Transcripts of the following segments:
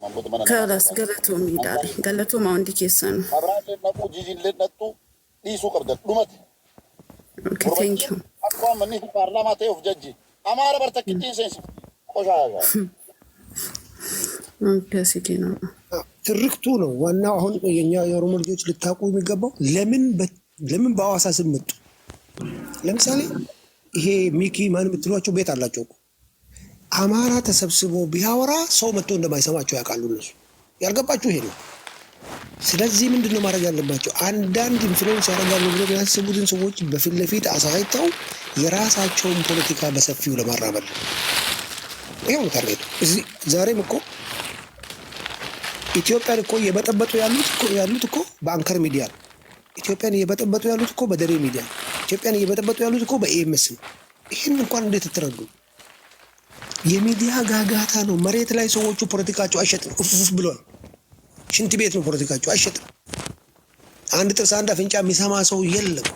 خلاص قالتو ميدالي قالتو ما عندي كيسان اوكي ثانك يو اوكي سيدينا ትርክቱ ነው ዋናው። አሁን የኛ የኦሮሞ ልጆች ልታውቁ የሚገባው ለምን በአዋሳ ስም መጡ? ለምሳሌ ይሄ ሚኪ ማን የምትሏቸው ቤት አላቸው እኮ አማራ ተሰብስቦ ቢያወራ ሰው መጥቶ እንደማይሰማቸው ያውቃሉ እነሱ። ያልገባችሁ ይሄ ነው። ስለዚህ ምንድነው ማድረግ ያለባቸው? አንዳንድ ኢንፍሉዌንስ ያደርጋሉ ብሎ የሚያስቡትን ሰዎች በፊት ለፊት አሳይተው የራሳቸውን ፖለቲካ በሰፊው ለማራመድ ይሄው ታርጌቱ። እዚህ ዛሬም እኮ ኢትዮጵያን እኮ እየበጠበጡ ያሉት እኮ በአንከር ሚዲያ ነው። ኢትዮጵያን እየበጠበጡ ያሉት እኮ በደሬ ሚዲያ ነው። ኢትዮጵያን እየበጠበጡ ያሉት እኮ በኤምኤስ ነው። ይህን እንኳን እንዴት ትረዱ? የሚዲያ ጋጋታ ነው። መሬት ላይ ሰዎቹ ፖለቲካቸው አይሸጥም ብሏል። ሽንት ቤት ነው ፖለቲካቸው አይሸጥም። አንድ ጥርስ አንድ አፍንጫ የሚሰማ ሰው የለም።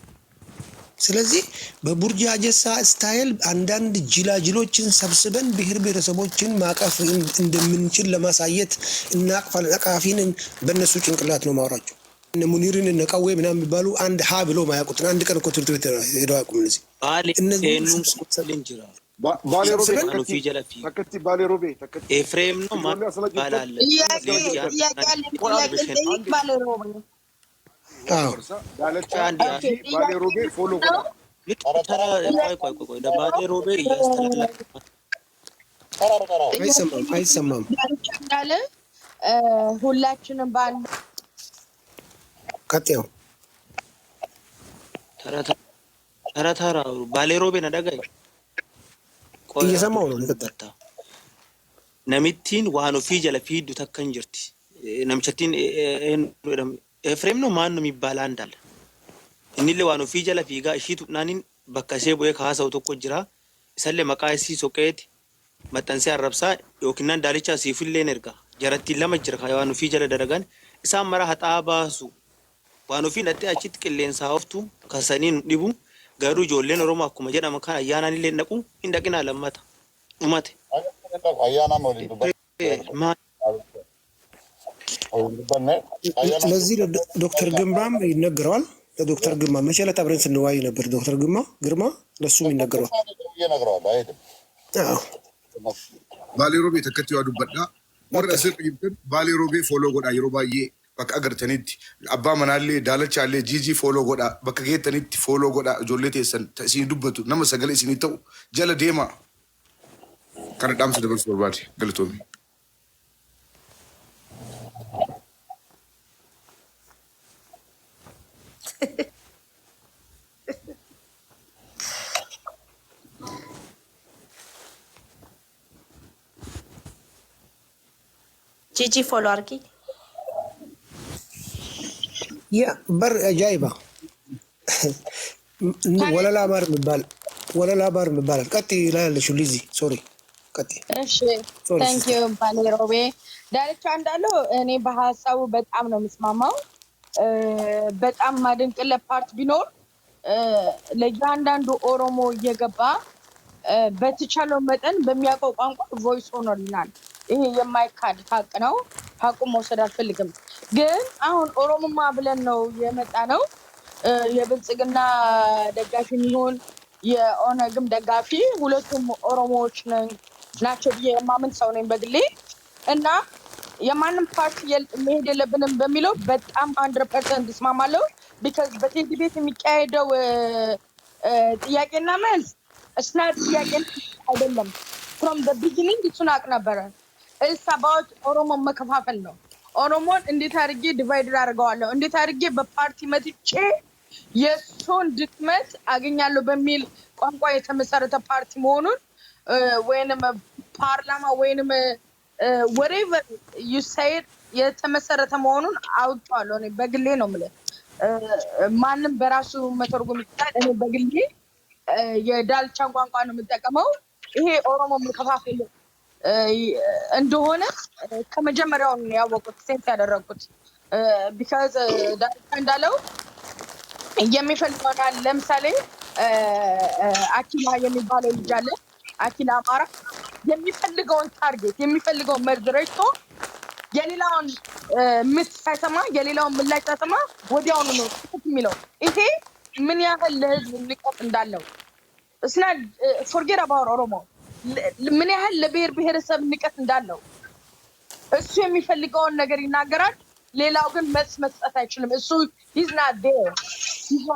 ስለዚህ በቡርጂ አጀሳ ስታይል አንዳንድ ጅላጅሎችን ሰብስበን ብሔር ብሔረሰቦችን ማቀፍ እንደምንችል ለማሳየት እናቅፋለን። አቃፊን በእነሱ ጭንቅላት ነው ማውራቸው። እነ ሙኒርን እነ ቀዌ ምናምን የሚባሉ አንድ ሀ ብሎ ማያውቁትን አንድ ቀን እኮ ትምህርት ቤት ሄደው አያውቁም። እነዚህ ኤፍሬም ነው ባላለ አይሰማም። ሁላችንም ባል ቀጥዩ ተራታራ ባሌሮቤ ነዳጋይ እየሰማው ነው። ልቀጥታ ነሚቲን ዋኖ ፊጀለ ፊዱ ተከንጀርቲ ነምቸቲን ኤፍሬም ነው ማን ነው የሚባል አንድ አለ። እኒለ ዋኖ ፊጀለ ፊጋ እሺቱ ናኒን በከሴ ቦየ ካሳው ተቆ ጅራ ሰለ መቃይሲ ሶቄት መጠንሲ አረብሳ ዮኪናን ዳልቻ ሲፍሌ ነርጋ ጀረቲ ለመጅር ካያኑ ፊጀለ ደረጋን ኢሳም መራ ሀጣባሱ ዋኖ ፊ ነጤ አቺት ቅሌንሳ ሆፍቱ ከሰኒን ዲቡ ጋሩ ጆሌን ኦሮሞ አኩመ ጀዳመ ካን አያናኒ ለነቁ እንደቅና ለማታ ኡማቴ አያና ሞሊዱ ስለዚህ ዶክተር ግርማም ይነገረዋል። ለዶክተር ግርማ መቼ ዕለት አብረን ስንዋይ ነበር። ዶክተር ግርማ ለሱም ይነገረዋል። ባሌሮቤ ተከትዩ ዱበዳ ወራ ሰጥይብን ባሌሮቤ ፎሎ ጎዳ ይሮባዬ በቃ አገርተኒት አባ መናሌ ዳለቻሌ ጂጂ ፎሎ ጎዳ በቃ ጌተኒት ፎሎ ጎዳ ጆሌት የሰን ሲኒ ዱበቱ ነመ ሰገሌ ሲኒተው ጀለ ዴማ ከነዳም ስለበርስ ወርባዲ ገልቶሚ ጂጂ ፎሎ አርጊ ያ በር አጃይባ ወለላ ባር የሚባል ቀጥ ይላለሽ ሊዚ ሶሪ ቀጥ እሺ ታንክ ዩ ባሌሮቤ ዳርቻ እንዳለው እኔ በሐሳቡ በጣም ነው የምስማማው። በጣም ማድንቅለ ፓርት ቢኖር ለእያንዳንዱ ኦሮሞ እየገባ በተቻለው መጠን በሚያውቀው ቋንቋ ቮይስ ሆኖልናል። ይሄ የማይካድ ሀቅ ነው። ሀቁን መውሰድ አልፈልግም። ግን አሁን ኦሮሞማ ብለን ነው የመጣ ነው። የብልጽግና ደጋፊ ይሁን የኦነግም ደጋፊ ሁለቱም ኦሮሞዎች ናቸው ብዬ የማምን ሰው ነኝ በግሌ እና የማንም ፓርቲ መሄድ የለብንም በሚለው በጣም 100% እስማማለሁ። ቢካዝ በቴዲ ቤት የሚካሄደው ጥያቄና መልስ እስና ጥያቄ አይደለም። from the beginning እሱን አቅ ነበረ። it's about ኦሮሞ መከፋፈል ነው። ኦሮሞን እንዴት አድርጌ ዲቫይድ አድርገዋለሁ፣ እንዴት አድርጌ በፓርቲ መጥቼ የሱን ድክመት አገኛለሁ በሚል ቋንቋ የተመሰረተ ፓርቲ መሆኑን ወይንም ፓርላማ ወይንም whatever you say የተመሰረተ መሆኑን አውጣለሁ። እኔ በግሌ ነው ማለት ማንም በራሱ መተርጎም ይችላል። እኔ በግሌ የዳልቻን ቋንቋ ነው የምጠቀመው። ይሄ ኦሮሞ መከፋፈል እንደሆነ ከመጀመሪያው ነው ያወቁት ሴንስ ያደረኩት። because ዳልቻ እንዳለው የሚፈልገው ለምሳሌ አኪላ የሚባለው ልጅ አለ። አኪላ አማራ የሚፈልገውን ታርጌት የሚፈልገውን መርዝ ረጭቶ የሌላውን ምት ሳይሰማ የሌላውን ምላሽ ሳይሰማ ወዲያውኑ ነው የሚለው። ይሄ ምን ያህል ለህዝብ ንቀት እንዳለው እስና ፎርጌት አባውት ኦሮሞ ምን ያህል ለብሔር ብሔረሰብ ንቀት እንዳለው እሱ የሚፈልገውን ነገር ይናገራል። ሌላው ግን መስጠት አይችልም። እሱ he's not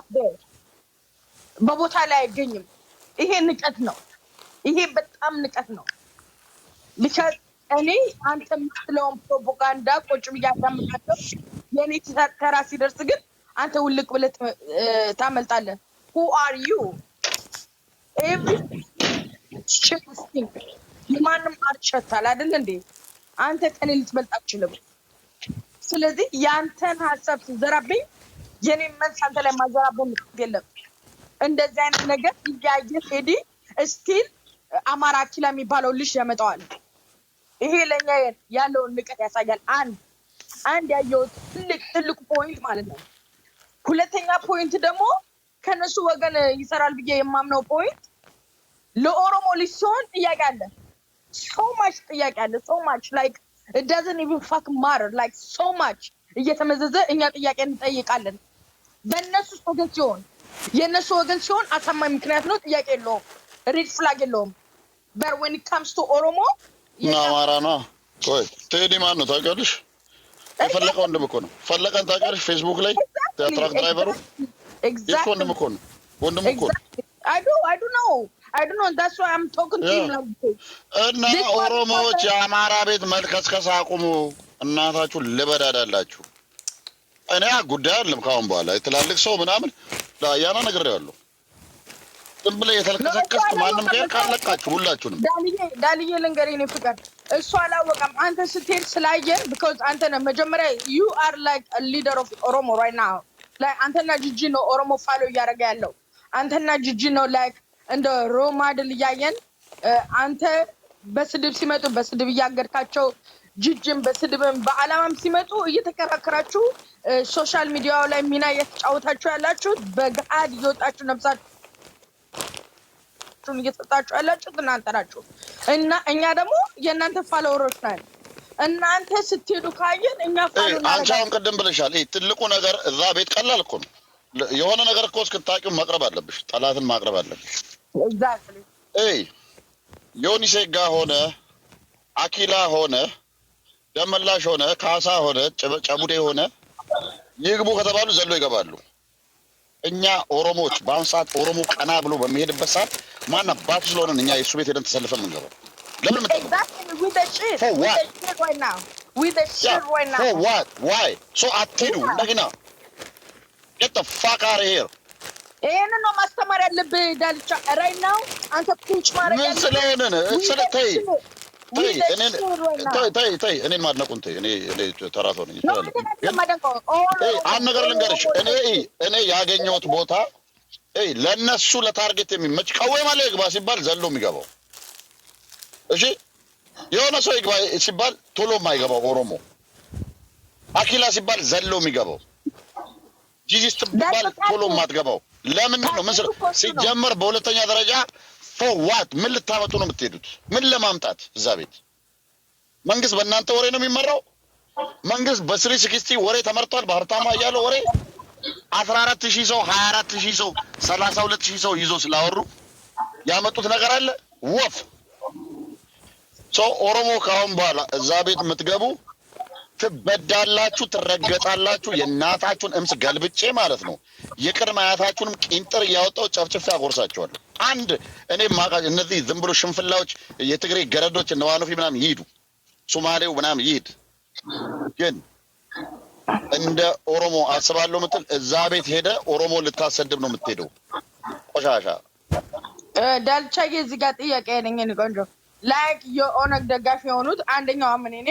there በቦታ ላይ አይገኝም። ይሄ ንቀት ነው። ይሄ በጣም ንቀት ነው። because እኔ አንተ የምትለውን ፕሮፓጋንዳ ቁጭ ብዬ አዳምጣለሁ። የኔ ተራ ሲደርስ ግን አንተ ውልቅ ብለህ ታመልጣለህ። who are you every thing ማንም አርቸታል አይደል እንዴ? አንተ ከኔ ልትበልጥ አትችልም። ስለዚህ ያንተን ሐሳብ ሲዘራብኝ የኔ መልስ አንተ ላይ ማዘራብኝ የለም። እንደዚህ አይነት ነገር ይያየ ሄዲ ስቲል አማራ ኪላ የሚባለው ልጅ ያመጣዋል። ይሄ ለኛ ያለውን ንቀት ያሳያል። አንድ ያየው ትልቅ ፖይንት ማለት ነው። ሁለተኛ ፖይንት ደግሞ ከነሱ ወገን ይሰራል ብዬ የማምነው ፖይንት ለኦሮሞ ልጅ ሲሆን ጥያቄ አለ። so much ጥያቄ አለ። so much like it doesn't even fuck matter like so much እየተመዘዘ እኛ ጥያቄ እንጠይቃለን። በእነሱ ወገን ሲሆን የነሱ ወገን ሲሆን አሳማኝ ምክንያት ነው፣ ጥያቄ የለውም፣ ሬድ ፍላግ የለውም። but when it comes to ኦሮሞ አማራ ነው። ቆይ ቴዲ ማን ነው ታውቂያለሽ? የፈለቀው ወንድም እኮ ነው። ፈለቀን ታውቂያለሽ? ፌስቡክ ላይ ትራክ ድራይቨሩ exactly ወንድም እኮ ነው። ወንድም እኮ I don't know that's why I'm talking to him like this. እና ኦሮሞዎች የአማራ ቤት መልከስከስ አቁሙ። እናታችሁ ልበዳዳላችሁ። እኔ ጉዳይ አይደለም ካሁን በኋላ ትላልቅ ሰው ምናምን ዳያና ነግሬያለሁ። ዝም ብለህ የተልከሰከስክ ማንም ጋር ካለቃችሁ ሁላችሁንም ዳልዬ ልንገርህ እኔ ፍቅር እሱ አላወቀም። አንተ ስትሄድ ስላየን because አንተ ነህ መጀመሪያ you are like a leader of Oromo right now like አንተና ጂጂ ነው ኦሮሞ ፋሎ እያደረገ ያለው። አንተና ጂጂ ነው like እንደ ሮል ሞዴል እያየን አንተ በስድብ ሲመጡ በስድብ እያገርካቸው ጂጂም በስድብም በአላማም ሲመጡ እየተከራከራችሁ ሶሻል ሚዲያው ላይ ሚና እየተጫወታችሁ ያላችሁ በጋድ እየወጣችሁ ነብሳችሁን እየተጣጣችሁ ያላችሁ እናንተ ናችሁ። እና እኛ ደግሞ የእናንተ ፋሎወሮች ነን። እናንተ ስትሄዱ ካየን እኛ ፋሎ እናደርጋለን። አንቺም ቀደም ብለሻል። ትልቁ ነገር እዛ ቤት ቀላል እኮ ነው። የሆነ ነገር እኮ እስክታቂው ማቅረብ አለብሽ። ጠላትን ማቅረብ አለብሽ። exactly ዮኒ ሴጋ ሆነ አኪላ ሆነ ደመላሽ ሆነ ካሳ ሆነ ጨቡዴ ሆነ ይግቡ ከተባሉ ዘሎ ይገባሉ። እኛ ኦሮሞዎች በአንሳት ኦሮሞ ቀና ብሎ በሚሄድበት ሰዓት ማን አባቱ ስለሆነ እኛ የሱ ቤት ሄደን ተሰልፈን እንገባው። ለምን መጣ? exactly with the shit right now for what why so አትሄዱ እንደገና get the fuck out of here. ይሄንን ነው ማስተማር ያለብህ ዳልቻ right now አንተ ፑንች ማረግ ምን ስለሆነ ነው ስለተይ ተይ እኔን ማድነቁን ተይ። እኔ ተራቶ ነኝ ይላል። አንድ ነገር ልንገርሽ፣ እኔ ያገኘሁት ቦታ ለነሱ ለታርጌት የሚመች ቀዌ ማለት ይግባ ሲባል ዘሎ የሚገባው እሺ፣ የሆነ ሰው ይግባ ሲባል ቶሎ የማይገባው ኦሮሞ፣ አኪላ ሲባል ዘሎ የሚገባው፣ ጂጂ ስትባል ቶሎ የማትገባው ለምንድን ነው? ምን ሲጀመር በሁለተኛ ደረጃ for what ምን ልታመጡ ነው የምትሄዱት? ምን ለማምጣት? እዛ ቤት መንግስት በእናንተ ወሬ ነው የሚመራው። መንግስት በ360 ወሬ ተመርቷል። በሀብታማ ያለው ወሬ 14000 ሰው 24000 ሰው 32000 ሰው ይዞ ስላወሩ ያመጡት ነገር አለ ወፍ ሰው ኦሮሞ ካሁን በኋላ እዛ ቤት የምትገቡ ትበዳላችሁ፣ ትረገጣላችሁ። የእናታችሁን እምስ ገልብጬ ማለት ነው የቅድመ አያታችሁንም ቂንጥር እያወጣው ጨፍጭፌ አጎርሳቸዋለሁ። አንድ እኔ ማቃ እነዚህ ዝም ብሎ ሽንፍላዎች የትግሬ ገረዶች እነ ዋኖፊ ምናምን ይሄዱ፣ ሶማሌው ምናምን ይሄድ፣ ግን እንደ ኦሮሞ አስባለሁ ምትል እዛ ቤት ሄደ ኦሮሞ ልታሰድብ ነው የምትሄደው። ቆሻሻ ዳልቻዬ እዚህ ጋር ጥያቄ ነኝ እኔ ቆንጆ ላይክ የኦነግ ደጋፊ የሆኑት አንደኛው ምን እኔ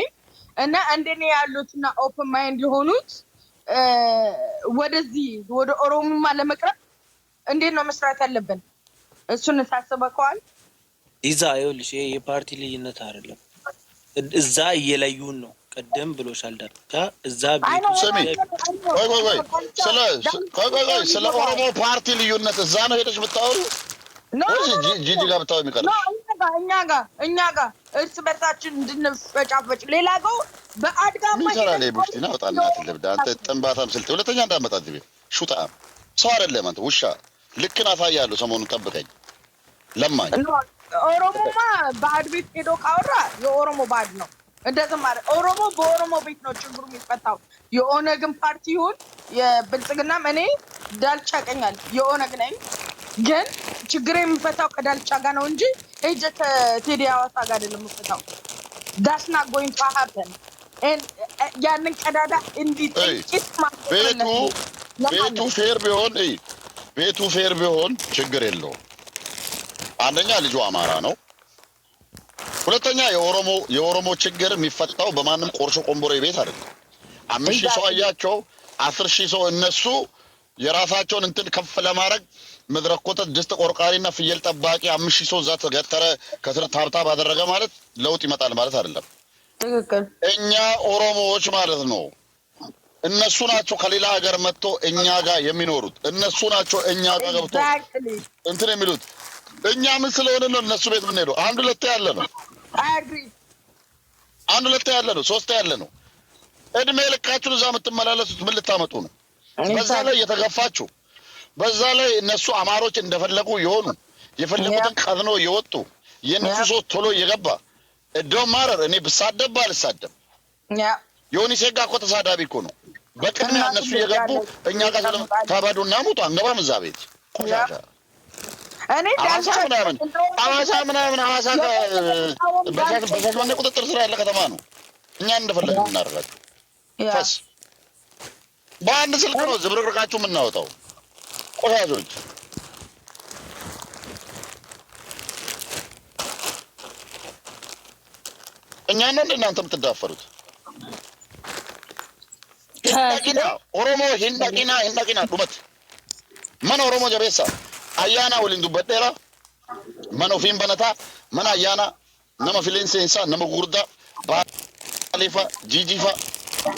እና እንደኔ ያሉትና ኦፕን ማይንድ የሆኑት ወደዚህ ወደ ኦሮሞማ ለመቅረብ እንዴት ነው መስራት ያለብን? እሱን ታስበከዋል? ይዛ ይኸውልሽ የፓርቲ ልዩነት አይደለም። እዛ እየለዩን ነው። ቀደም ብሎሻል ዳርቻ እዛ ቤቱ ስሚ ቆይ ስለ ኦሮሞ ፓርቲ ልዩነት እዛ ነው ሄደሽ የምታወሩ? ጂጂ ጋር ብታወሪ የሚቀርሽ እኛ ጋር እርስ በርሳችን እንድንፈጫፈጭ ሌላ ጋር በአድጋ ሚሰራ ላይ ቡሽቲና ወጣናት ልብዳ አንተ ጥንባታም ስልት ሁለተኛ እንዳመጣት ቢል ሹጣ ሰው አይደለም አንተ ውሻ ልክን አሳያለሁ ሰሞኑን ጠብቀኝ ለማኝ ኦሮሞማ ባድ ቤት ሄዶ ካወራ የኦሮሞ ባድ ነው እንደዚህ ማለት ኦሮሞ በኦሮሞ ቤት ነው ችግሩ የሚፈታው የኦነግን ፓርቲ ይሁን የብልጽግና እኔ ዳልቻ ቀኛል የኦነግ ነኝ ግን ችግር የሚፈታው ከዳልቻ ጋር ነው እንጂ ሄጀ ከቴዲ አዋሳ ጋር አይደለም የሚፈታው that's not going to happen and ያንን ቀዳዳ እንዲጥቂት ማለት ቤቱ ፌር ቢሆን ችግር የለው አንደኛ ልጁ አማራ ነው ሁለተኛ የኦሮሞ ችግር የሚፈታው በማንም ቆርሾ ቆምቦሬ ቤት አይደለም 5000 ሰው አያቸው 10000 ሰው እነሱ የራሳቸውን እንትን ከፍ ለማድረግ መድረኮተ ድስት ቆርቃሪና ፍየል ጠባቂ 5000 ሰው ዛት ገተረ ከስር ታብታ ባደረገ ማለት ለውጥ ይመጣል ማለት አይደለም ትክክል እኛ ኦሮሞዎች ማለት ነው እነሱ ናቸው ከሌላ ሀገር መጥቶ እኛ ጋር የሚኖሩት እነሱ ናቸው እኛ ጋር ገብቶ እንትን የሚሉት እኛ ምን ስለሆነ ነው እነሱ ቤት ምን ሄዶ አንድ ሁለት ያለ ነው አንድ ሁለት ያለ ነው ሶስት ያለ ነው እድሜ ልካችሁ እዛ የምትመላለሱት ምን ልታመጡ ነው በዛ ላይ የተገፋችሁ በዛ ላይ እነሱ አማሮች እንደፈለጉ ይሆኑ የፈለጉትን ቀድኖ ይወጡ የነሱ ሰው ቶሎ ይገባ እደው ማረር እኔ ብሳደብ ባልሳደብ ዮኒ ሴጋ እኮ ተሳዳቢ እኮ ነው በቅድሚያ እነሱ የገቡ እኛ ጋር ተባዱና ሙቱ አንገባም እዛ ቤት ቆሻሻ እኔ አዋሳ ምናምን አዋሳ በሻሸመኔ ቁጥጥር ስር ያለ ከተማ ነው እኛ እንደፈለግን እናደርጋቸው ፈስ በአንድ ስልክ ነው ዝብርቅርቃችሁ የምናወጣው ቆሻሾች እኛ ነን እናንተ የምትዳፈሩት ሂንዳቂና ኦሮሞ ሂንዳቂና ዱመት መን ኦሮሞ ጀቤሳ አያና ወሊን ዱበዴራ መን ኦፊን በነታ መን አያና ነመ ፊሌን ሴንሳ ነመ ጉርዳ ባሌፋ ጂጂፋ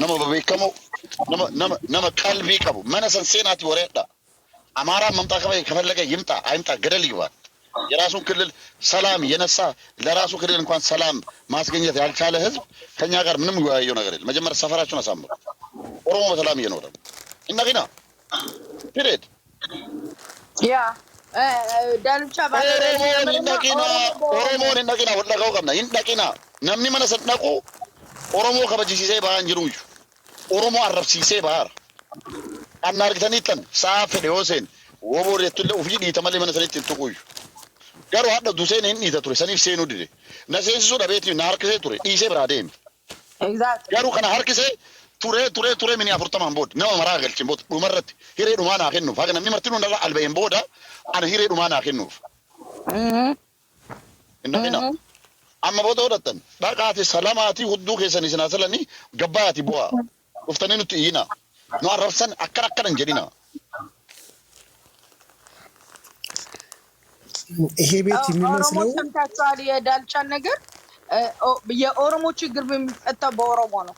ነመ በቤከሞ ነመ ቀልቢ ቀቡ መነ ሰንሴናቲ ወሬዳ አማራ መምጣ ከፈለገ ይምጣ አይምጣ ገደል ይግባል የራሱን ክልል ሰላም የነሳ ለራሱ ክልል እንኳን ሰላም ማስገኘት ያልቻለ ህዝብ ከኛ ጋር ምንም ያየው ነገር የለም መጀመሪያ ሰፈራችሁን አሳምሩ ኦሮሞ በሰላም እየኖረ እንደገና ፒሪድ ያ ዳልቻ ባለ ኦሮሞ እንደገና ወለጋው ቀምና እንደገና ነምኒ መነሰነቁ ኦሮሞ ከበጂሲሴ ባንጅሩ ኦሮሞ አረብሲሴ ባር አናርግተኒተን ሳፍ ዲዮሴን ወቦር የትለ ኡፊዲ ተመለ መነሰነት ትቆዩ ጋሩ አደ ዱሴን እንኒ ተቱሪ ሰኒፍ ሴኑ ዲደ ነሴንሱ ደቤት ናርክሴ ቱሪ ዲሴ ብራዴም ኤግዛክት ጋሩ ከና ሃርክሴ ቱሬ ምን ያፍርተማን ቦድ ነው መራገልችን ቦድ ዱመረት ሂሬ ዱማና አከኑ faga namni martinu ndala albayeen booda ana hiree dhumaana akennuuf indina amma booda odatan dhaqaati salamaati hudduu keessanii sinaasalanii gabbaati bu'a dhuftanii nutti iyina nu arrabsan akkanan jedhina ይሄ ቤት የሚመስለው ሰምታችኋል የዳልቻን ነገር የኦሮሞ ችግር የሚፈታው በኦሮሞ ነው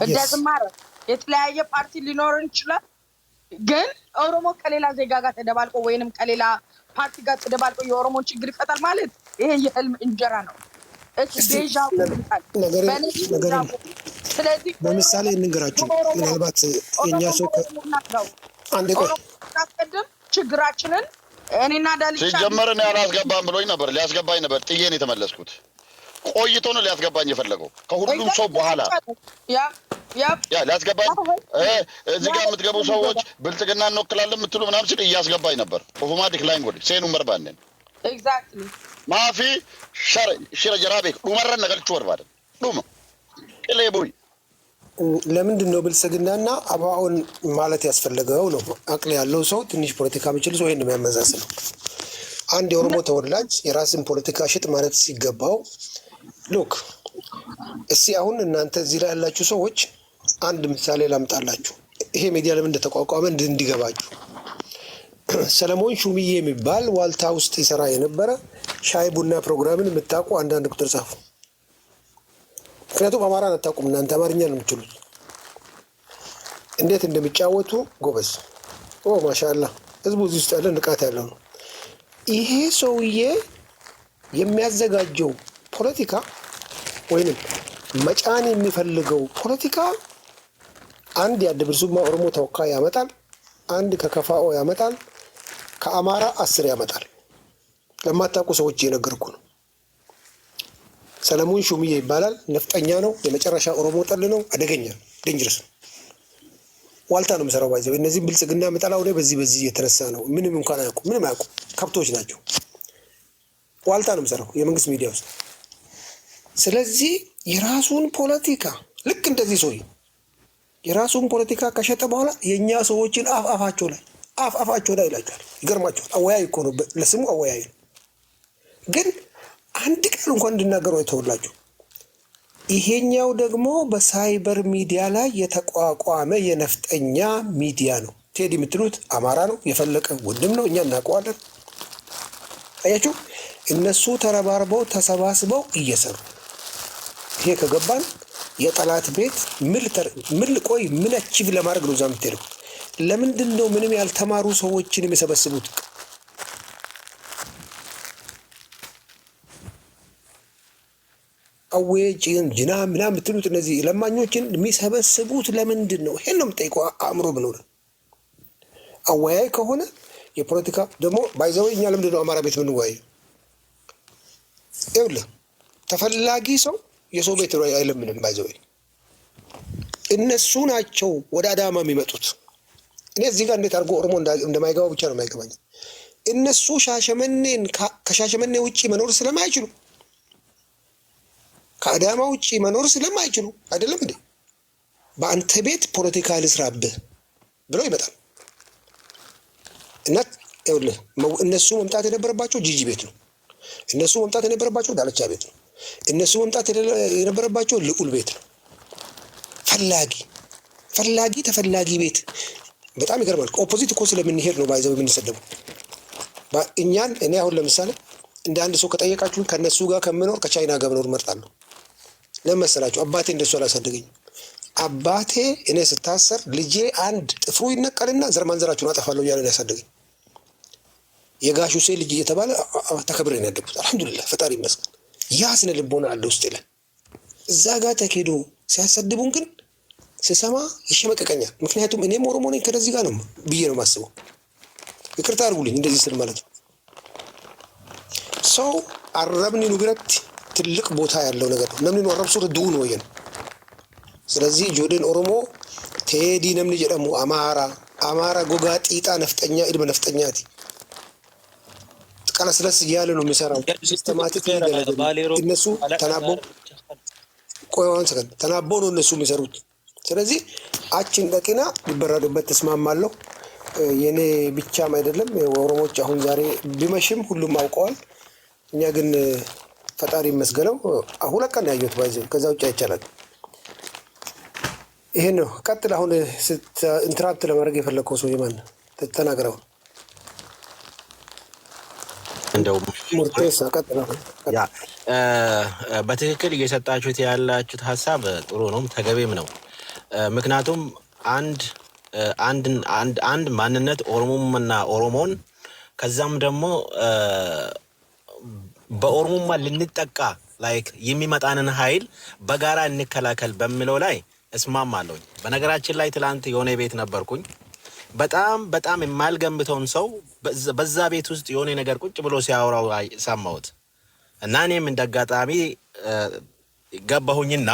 እንደዚህ ማለት የተለያየ ፓርቲ ሊኖር ይችላል ግን ኦሮሞ ከሌላ ዜጋ ጋር ተደባልቆ ወይንም ከሌላ ፓርቲ ጋር ተደባልቆ የኦሮሞ ችግር ይፈታል ማለት ይሄ የህልም እንጀራ ነው ዴጃ ስለዚህ በምሳሌ እንንገራችሁ ምናልባት የኛ ሰው አንዴ ቆይ አስቀድም ችግራችንን እኔና ዳልቻ ሲጀመርን ያላስገባን ብሎኝ ነበር ሊያስገባኝ ነበር ጥዬን የተመለስኩት ቆይቶ ነው ሊያስገባኝ የፈለገው ከሁሉም ሰው በኋላ ያ ሊያስገባኝ እዚህ ጋር የምትገቡ ሰዎች ብልጽግና እንወክላለን የምትሉ ምናምን ሲል እያስገባኝ ነበር ኦቶማቲክ ላንጉዌጅ ሴኑ መርባንን ኤግዛክትሊ ማፊ ሽረ ጀራቤክ ዱመረን ነገርቹ ወርባደ ዱመ ቅሌቡይ ለምንድን ነው ብልጽግናና አባውን ማለት ያስፈልገው ነው አቅል ያለው ሰው ትንሽ ፖለቲካ የሚችል ሰው ይሄን የሚያመዛዝነው አንድ የኦሮሞ ተወላጅ የራስን ፖለቲካ ሽጥ ማለት ሲገባው ሉክ እስቲ አሁን እናንተ እዚህ ላይ ያላችሁ ሰዎች አንድ ምሳሌ ላምጣላችሁ ይሄ ሚዲያ ለምን እንደተቋቋመ እንዲገባችሁ ሰለሞን ሹምዬ የሚባል ዋልታ ውስጥ ይሰራ የነበረ ሻይ ቡና ፕሮግራምን የምታውቁ አንዳንድ ቁጥር ጻፉ ምክንያቱም አማራን አታውቁም እናንተ አማርኛ ነው የምትችሉት እንዴት እንደሚጫወቱ ጎበዝ ማሻአላህ ህዝቡ እዚህ ውስጥ ያለ ንቃት ያለው ነው ይሄ ሰውዬ የሚያዘጋጀው ፖለቲካ ወይንም መጫን የሚፈልገው ፖለቲካ አንድ የአደብርሱማ ኦሮሞ ተወካይ ያመጣል፣ አንድ ከከፋኦ ያመጣል፣ ከአማራ 10 ያመጣል። ለማታውቁ ሰዎች እየነገርኩ ነው። ሰለሞን ሹምዬ ይባላል። ነፍጠኛ ነው። የመጨረሻ ኦሮሞ ጠል ነው። አደገኛ ዴንጀረስ ነው። ዋልታ ነው የሚሰራው። ባይዘው እነዚህ ብልጽግና መጣላው ላይ በዚህ የተነሳ ነው። ምንም እንኳን አያውቁም። ምንም አያውቁም። ከብቶች ናቸው። ዋልታ ነው የሚሰራው የመንግስት ሚዲያ ውስጥ። ስለዚህ የራሱን ፖለቲካ ልክ እንደዚህ ሰው የራሱን ፖለቲካ ከሸጠ በኋላ የኛ ሰዎችን አፋቸው ላይ ይላቸዋል። ይገርማቸዋል። አወያይ እኮ ነው፣ ለስሙ አወያይ ነው። ግን አንድ ቃል እንኳን እንድናገሩ አይተውላቸው። ይሄኛው ደግሞ በሳይበር ሚዲያ ላይ የተቋቋመ የነፍጠኛ ሚዲያ ነው። ቴዲ የምትሉት አማራ ነው፣ የፈለቀ ወንድም ነው። እኛ እናውቀዋለን። አያችሁ፣ እነሱ ተረባርበው ተሰባስበው እየሰሩ ይሄ ከገባን የጠላት ቤት ምን አቺቭ ለማድረግ ነው እዛ የምትሄደው? ለምንድን ነው ምንም ያልተማሩ ሰዎችን የሚሰበስቡት? አዌጅ ጅና ምናምን የምትሉት እነዚህ ለማኞችን የሚሰበስቡት ለምንድን ነው? ይሄን ነው የምጠይቀው። አእምሮ ብኖር አወያይ ከሆነ የፖለቲካ ደግሞ ባይዘው እኛ ለምንድን ነው አማራ ቤት የምንወያየው? ይኸውልህ ተፈላጊ ሰው የሰው ቤት አይለምንም። ባይዘው እነሱ ናቸው ወደ አዳማ የሚመጡት። እኔ እዚህ ጋር እንዴት አድርጎ ኦሮሞ እንደማይገባው ብቻ ነው የማይገባኝ። እነሱ ከሻሸመኔ ውጭ መኖር ስለማይችሉ ከአዳማ ውጭ መኖር ስለማይችሉ አይደለም እንዴ በአንተ ቤት ፖለቲካ ልስራብህ ብለው ይመጣል። እና ይኸውልህ እነሱ መምጣት የነበረባቸው ጂጂ ቤት ነው። እነሱ መምጣት የነበረባቸው ዳለቻ ቤት ነው። እነሱ መምጣት የነበረባቸው ልዑል ቤት ነው። ተፈላጊ ቤት በጣም ይገርማል። ኦፖዚት እኮ ስለምንሄድ ነው ባይዘው የምንሰደቡ። እኔ አሁን ለምሳሌ እንደ አንድ ሰው ከጠየቃችሁ ከነሱ ጋር ከምኖር ከቻይና ጋር መኖር እመርጣለሁ። ለመሰላችሁ አባቴ እንደሱ አላሳደገኝም። አባቴ እኔ ስታሰር ልጄ አንድ ጥፍሩ ይነቀልና ዘር ማንዘራችሁን አጠፋለሁ እያለ ነው ያሳደገኝ። የጋሽ ሁሴን ልጅ እየተባለ ተከብሬ ነው ያደግኩት። አልሐምዱሊላህ ፈጣሪ ይመስገን። ያ ስነ ልቦና አለ ውስጥ ይላል። እዛ ጋር ተኬዶ ሲያሰድቡን ግን ስሰማ ይሸመቀቀኛል። ምክንያቱም እኔም ኦሮሞ ነኝ ከነዚህ ጋር ነው ብዬ ነው የማስበው። ይቅርታ አድርጉልኝ እንደዚህ ስል ማለት ነው። ሰው አረብኒ ኑግረት ትልቅ ቦታ ያለው ነገር ነው። ነምኒ ወረብሱ ርድው ነው ወየን። ስለዚህ ጆዴን ኦሮሞ ቴዲ ነምኒ ጀደሙ አማራ ጎጋ ጢጣ ነፍጠኛ ኢድመ ነፍጠኛቲ ቀለስለስ እያለ ነው የሚሰራው። ሲስተማቲክ እነሱ ተናቦ ነው እነሱ የሚሰሩት። ስለዚህ አችን ደቂና ሊበረዱበት ተስማማለሁ። የኔ ብቻም አይደለም ኦሮሞዎች አሁን ዛሬ ቢመሽም ሁሉም አውቀዋል። እኛ ግን ፈጣሪ ይመስገነው ሁለት ቀን ያየሁት ባይዘ ከዛ ውጭ አይቻላል። ይሄን ነው ቀጥል። አሁን ኢንትራፕት ለማድረግ የፈለከው ሰው የማን ተናገረው? እንደው ሙርቴሳ ቀጥል። ያ በትክክል እየሰጣችሁት ያላችሁት ሀሳብ ጥሩ ነው፣ ተገቢም ነው። ምክንያቱም አንድ ማንነት ኦሮሞና ኦሮሞን ከዛም ደግሞ በኦሮሞማ ልንጠቃ ላይክ የሚመጣንን ኃይል በጋራ እንከላከል በሚለው ላይ እስማማለሁ። በነገራችን ላይ ትላንት የሆነ ቤት ነበርኩኝ። በጣም የማልገምተውን ሰው በዛ ቤት ውስጥ የሆነ ነገር ቁጭ ብሎ ሲያወራው ሰማሁት እና እኔም እንዳጋጣሚ ገባሁኝና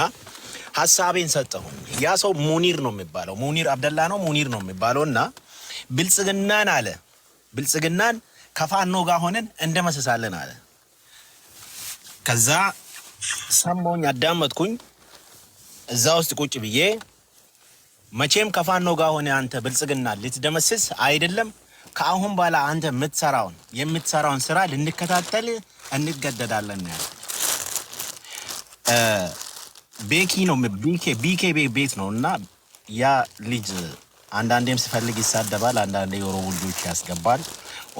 ሐሳቤን ሰጠሁኝ። ያ ሰው ሙኒር ነው የሚባለው፣ ሙኒር አብደላ ነው ሙኒር ነው የሚባለው እና ብልጽግናን ከፋኖ ጋር ሆነን እንደመሰሳለን አለ። ከዛ ሰሞኝ አዳመጥኩኝ። እዛ ውስጥ ቁጭ ብዬ መቼም ከፋኖ ጋር ሆነ አንተ ብልጽግና ልትደመስስ አይደለም፣ ከአሁን በኋላ አንተ የምትሰራውን ስራ ልንከታተል እንገደዳለን ያለ ቢኬ ቤት ነው እና ያ ልጅ አንዳንዴም ሲፈልግ ይሳደባል፣ አንዳንዴ የኦሮሞ ልጆች ያስገባል፣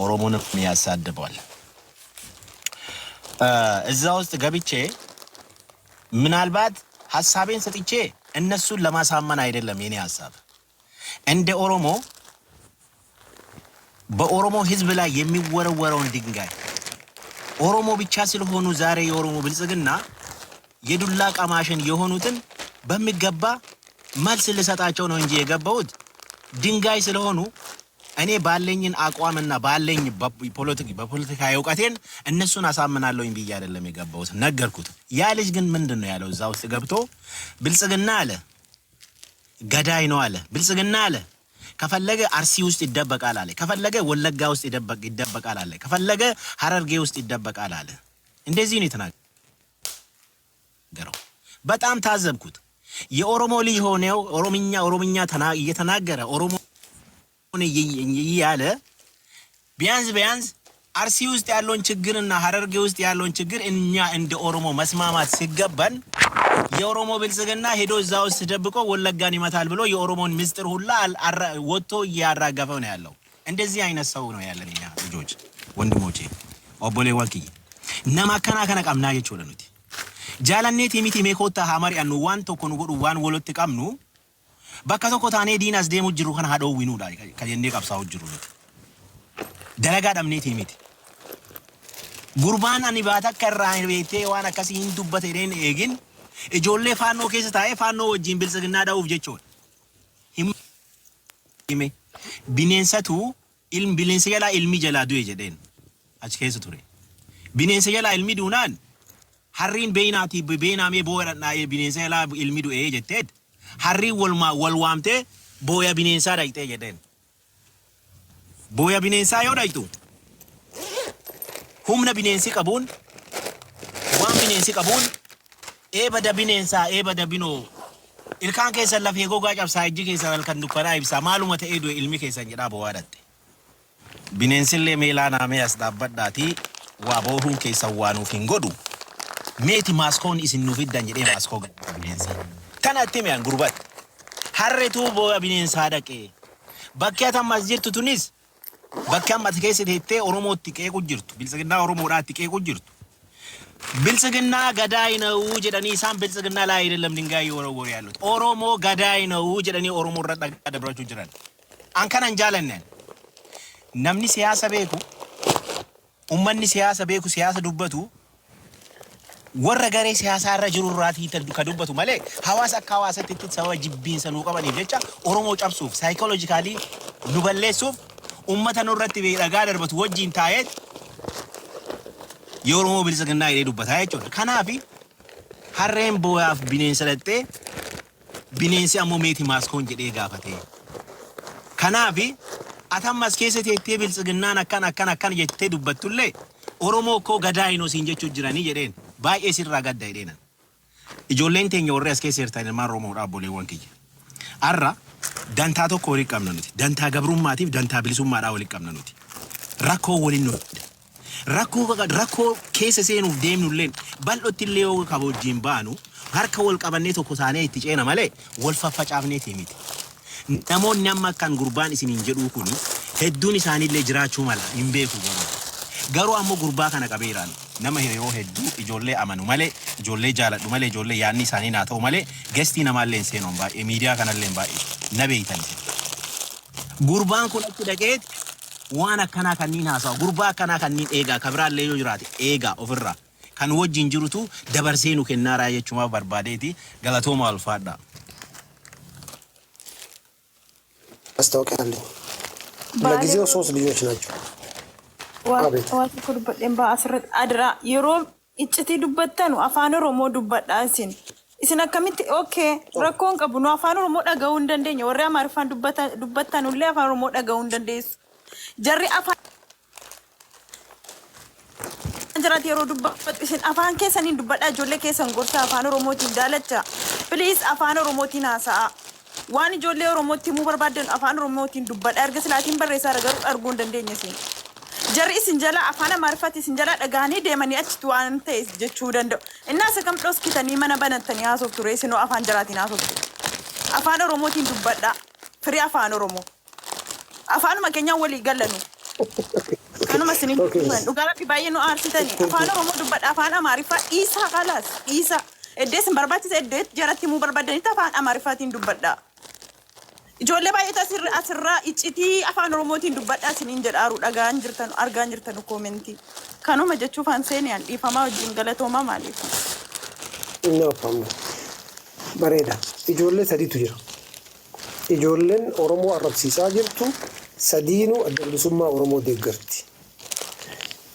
ኦሮሞንም ያሳድባል። እዛ ውስጥ ገብቼ ምናልባት ሐሳቤን ሰጥቼ እነሱን ለማሳመን አይደለም የኔ ሐሳብ። እንደ ኦሮሞ በኦሮሞ ህዝብ ላይ የሚወረወረውን ድንጋይ ኦሮሞ ብቻ ስለሆኑ ዛሬ የኦሮሞ ብልጽግና የዱላ ቀማሽን የሆኑትን በሚገባ መልስ ልሰጣቸው ነው እንጂ የገባሁት ድንጋይ ስለሆኑ እኔ ባለኝን አቋምና ባለኝ በፖለቲካ እውቀቴን እነሱን አሳምናለሁኝ ብዬ አይደለም የገባሁት። ነገርኩት። ያ ልጅ ግን ምንድነው ያለው? እዛ ውስጥ ገብቶ ብልጽግና አለ ገዳይ ነው አለ። ብልጽግና አለ ከፈለገ አርሲ ውስጥ ይደበቃል አለ። ከፈለገ ወለጋ ውስጥ ይደበቃል አለ። ከፈለገ ሐረርጌ ውስጥ ይደበቃል አለ። እንደዚህ ነው የተናገረው። በጣም ታዘብኩት። የኦሮሞ ልጅ ሆነው ኦሮምኛ እየተናገረ ኦሮሞ ያለ ቢያንስ አርሲ ውስጥ ያለውን ችግርና ሐረርጌ ውስጥ ያለውን ችግር እኛ እንደ ኦሮሞ መስማማት ሲገባን የኦሮሞ ብልጽግና ሄዶ እዛ ውስጥ ተደብቆ ወለጋን ይመታል ብሎ የኦሮሞን ምስጢር ሁላ ወጥቶ እያራገፈው ነው ያለው። እንደዚህ አይነት ሰው ነው ያለን እኛ ልጆች ወንድሞቼ ኦቦሌ ወልኪ ነማከና ከነ ቀምና የቾለኑት ጃላኔት የሚቲ ሜኮታ ሐማሪ አኑ ዋን ቶኮኑ ጎዱ ዋን ወሎት ቀምኑ በከቶኮ ታኔ ዲናስ ደሙ ጅሩ ከነ ሃዶ ዊኑ ዳይ ከየኔ ቀብሳው ጅሩ ደረጋ ደምኔት የሚቲ ጉርባን አኒባታ ከራይ ቤቴ ዋና ከሲን ዱበት ሄደን ኤግን እጆሌ ፋኖ ኬስ ታዬ ፋኖ ወጂን ብልጽግና ዳውፍ ጀቾን ሂሜ ቢኔንሰቱ ኢልም ቢሌንሰ ያላ ኢልሚ ጀላዱ የጀደን አች ኬስ ቱሬ ቢኔንሰ ያላ ኢልሚ ዱናን ሐሪን በይናቲ በይናሜ ቦረና ቢኔንሰ ያላ ኢልሚ ዱ የጀቴድ ሐሪ ወልዋምቴ ቦያ ቢኔንሳ ዳይቴ የጀደን ቦያ ቢኔንሳ yoodaitu humna bineensi qabuun waan bineensi qabuun eebada bineensa eebada binoo ilkaan keessa lafee gogaa cabsaa ijji keessa halkan dukkanaa ibsaa maaluma ta'ee du'e ilmi keessan jedhaa bowaadhatte bineensillee meelaa naamee as dhaabbadhaati waa boohuun keessa waanuuf hin godhu meeti maaskoon isin nuuf iddan jedhee maaskoo gadda bineensi tana itti mi'aan gurbatti harreetuu booya bineensaa dhaqee bakki atammas jirtu tunis bakka ammatti keessatti hettee Oromootti qeequ jirtu bilጽግና ኦሮሞዳatti qeequ jirtu bilጽግና ገዳይ ነው jedhanii isaan bilጽግና ላይ አይደለም ድንጋይ ወረወሩ ያሉት ኦሮሞ ገዳይ ነው jedhanii ኦሮሞ ረዳ ደብራችሁ ጅራል አንከናን ጃለነን namni siyaasa beeku ummanni siyaasa beeku siyaasa dubbatu warra garee siyaasa irra jiru irraati ka dubbatu malee hawaasa akka hawaasatti itti sababa jibbiinsa nuu qabaniif jecha Oromoo cabsuuf psychologically nu balleessuuf ummata nurratti dhagaa darbatu wajjin taa'ee የኦሮሞ ብልጽግና ይሄ ዱበታ ያጨው ከናፊ harreen booyaaf bineensa dhattee bineensi ammoo meeti maaskoon jedhee gaafate kanaafi atammas keessatti ettee bilጽግናን akkan jettee dubbattullee Oromoo koo gadaayinoo siin jechuu jiranii jedheen baay'ee sirraa gadda jedheen ijoolleen teenya warri as keessa jirtan ilmaan Oromoodhaa boleewwan kiyya arra dantaa tokko waliin qabna nuti dantaa gabrummaatiif dantaa bilisummaadhaa waliin qabna nuti rakkoo waliin nuti rakkoo keessa seenuuf deemnulleen bal'otti illee yoo kabajjiin baanu harka wal qabannee tokko taanee itti ceena malee wal faffacaafneeti miti namoonni amma kan gurbaan isiniin jedhuu kun hedduun isaaniillee jiraachuu mala hin beeku garuu ammoo gurbaa kana qabeeraan nama hiriyoo hedduu ijoollee amanu malee ijoollee jaaladhu malee ijoollee yaadni isaanii naa ta'u malee gestii namaallee seenoon baay'ee miidiyaa kanallee baay'ee na beeytan gurbaan kun achi dhaqeet waan akkanaa kanniin haasawa gurbaa akkanaa kanniin eegaa kabiraallee yoo jiraate eegaa ofirraa kan wajjin jirutu dabarsee nu kennaaraa jechumaa barbaadeeti galatooma alfaadha አስታውቂያለሁ ለጊዜው 3 ልጆች ናቸው ዋት ኩርበደን ባስረት አድራ የሮም እጭቲ ዱበተኑ አፋን ኦሮሞ ዱበዳሲን isin akkamitti okay rakkoon qabu nu afaan oromoo dhaga'uu hin dandeenye warri amaariffaan dubbatan ullee afaan oromoo dhaga'uu hin dandeessu jarri afaan jiraat yeroo dubbatu isin afaan keessaniin dubbadhaa ijoollee keessan gorsa afaan oromootiin daalacha please afaan oromootiin haasa'a waan ijoollee oromootti himuu barbaadan afaan oromootiin dubbadhaa erga silaatiin barreessaa garuu arguu hin dandeenye isin jarri isin jala afaan amaariffatti isin jala dhagaanii deemanii achitti waan ta'e jechuu danda'u innaas akkam dhoskitanii mana banatanii haasoftu ture isinoo afaan jaraatiin haasoftu afaan oromootiin dubbadhaa firii afaan oromoo afaanuma keenyaan walii gallanu kanuma isin dhugaadhaatti baay'ee nu aarsitanii afaan oromoo dubbadhaa afaan amaariffaa dhiisaa qalaas dhiisaa eddees hin barbaachisa eddeet jaratti himuu barbaadanitti afaan amaariffaatiin dubbadhaa ijoollee baay'ee asirraa iccitii afaan oromootiin dubbadhaa isiniin jedhaaru dhagaan jirtan argaan jirtan koomentii kanuma jechuuf anseeniyaan dhiifamaa wajjin galatoomaa maaliif No problem. Bareeda. Ijoollee sadiitu jira. Ijoolleen Oromoo arrabsiisaa jirtu sadiinuu adda bilisummaa Oromoo deeggarti.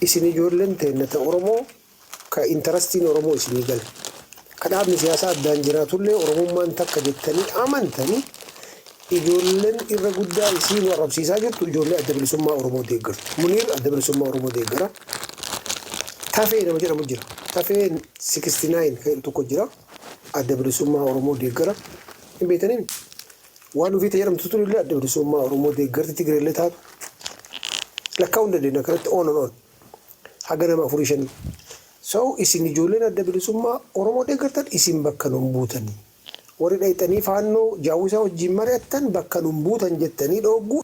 Isin ijoolleen teennata Oromoo ka intarastiin Oromoo isinii gale. Kanaafni siyaasaa addaan jiraatullee Oromummaan takka jettanii amantanii ijoolleen irra guddaa isin arrabsiisaa jirtu ijoollee adda bilisummaa Oromoo deeggartu. Muniir adda bilisummaa Oromoo deeggara. Tafee nama jedhamu jira. Tafee 69 kan tokko jira. Adda bilisummaa Oromoo deeggara. Hin beektanii waan ofii jedhamtu tun illee adda bilisummaa Oromoo deeggarti Tigreellee taatu. Lakkaa'uu hin dandeenya kanatti on. Haga nama 4-5. So isin ijoolleen adda bilisummaa Oromoo deeggartan isin bakka nun buutanii. Warri dhayxanii faannoo jaawwisaa wajjin mari'attan bakka nun buutan jettanii dhooggu.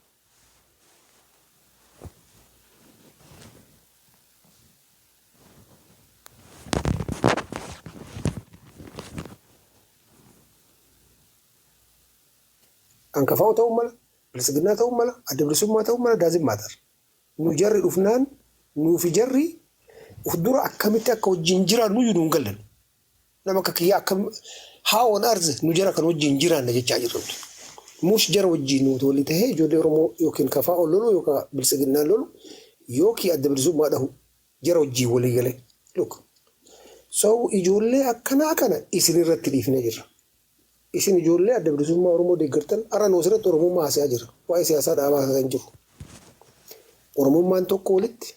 Ankafaa'u ta'uu mala, bilisiginnaa ta'uu mala, adda bilisummaa ta'uu mala daazin maatar. Nu jarri dhufnaan nuufi jarri uf dura akkamitti akka wajjin jiraan nuyi nuun galan. Nama akka kiyyaa akkam haawwan arze nu jara kan wajjin jiraanna jechaa jirtu. Mush jara wajjin nuti walii tahee ijoollee Oromoo yookiin kafaa'u lolu yookaan bilisiginnaa lolu yookiin adda bilisummaa dhahu jara wajjin walii galee. Look. So ijoollee akkanaa kana isin irratti dhiifnee jirra. Isin ijoollee adda bilisummaa Oromoo deeggartan araan osirratti Oromummaa haasaa jira. Waa'ee siyaasaa dhaabaa haasaa hin jiru. Oromummaan tokko walitti